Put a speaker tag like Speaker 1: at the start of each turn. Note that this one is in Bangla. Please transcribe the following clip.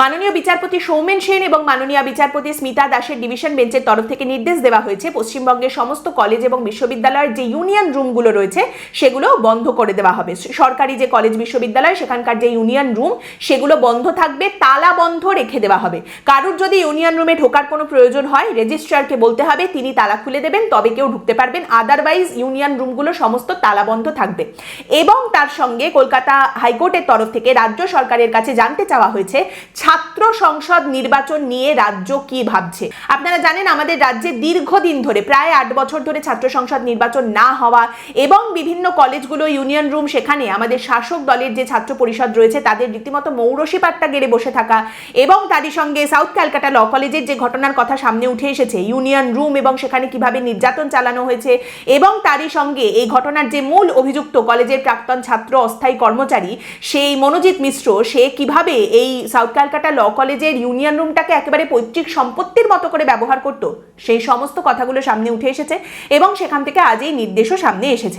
Speaker 1: মাননীয় বিচারপতি সৌমেন সেন এবং মাননীয় বিচারপতি স্মিতা দাসের ডিভিশন বেঞ্চের তরফ থেকে নির্দেশ দেওয়া হয়েছে পশ্চিমবঙ্গের সমস্ত কলেজ এবং বিশ্ববিদ্যালয়ের যে ইউনিয়ন রুমগুলো রয়েছে সেগুলো বন্ধ করে দেওয়া হবে। সরকারি যে কলেজ বিশ্ববিদ্যালয় সেখানকার যে ইউনিয়ন রুম সেগুলো বন্ধ থাকবে, তালা বন্ধ রেখে দেওয়া হবে। কারুর যদি ইউনিয়ন রুমে ঢোকার কোনো প্রয়োজন হয় রেজিস্ট্রারকে বলতে হবে, তিনি তালা খুলে দেবেন, তবে কেউ ঢুকতে পারবেন। আদারওয়াইজ ইউনিয়ন রুমগুলো সমস্ত তালা বন্ধ থাকবে। এবং তার সঙ্গে কলকাতা হাইকোর্টের তরফ থেকে রাজ্য সরকারের কাছে জানতে চাওয়া হয়েছে ছাত্র সংসদ নির্বাচন নিয়ে রাজ্য কি ভাবছে। আপনারা জানেন আমাদের রাজ্যে দীর্ঘদিন ধরে প্রায় 8 বছর ধরে ছাত্র সংসদ নির্বাচন না হওয়া এবং বিভিন্ন কলেজগুলো ইউনিয়ন রুম সেখানে আমাদের শাসক দলের যে ছাত্র পরিষদ রয়েছে তাদের রীতিমতো মৌরসি পাট্টা গেড়ে বসে থাকা এবং তারই সঙ্গে সাউথ ক্যালকাটা ল কলেজের যে ঘটনার কথা সামনে উঠে এসেছে, ইউনিয়ন রুম এবং সেখানে কিভাবে নির্যাতন চালানো হয়েছে এবং তারই সঙ্গে এই ঘটনার যে মূল অভিযুক্ত কলেজের প্রাক্তন ছাত্র অস্থায়ী কর্মচারী সেই মনোজিৎ মিশ্র, সে কিভাবে এই সাউথ ক্যালকাটা ল কলেজের ইউনিয়ন রুমটাকে একেবারে পৈতৃক সম্পত্তির মতো করে ব্যবহার করত, সেই সমস্ত কথাগুলো সামনে উঠে এসেছে এবং সেখান থেকে আজ এই নির্দেশও সামনে এসেছে।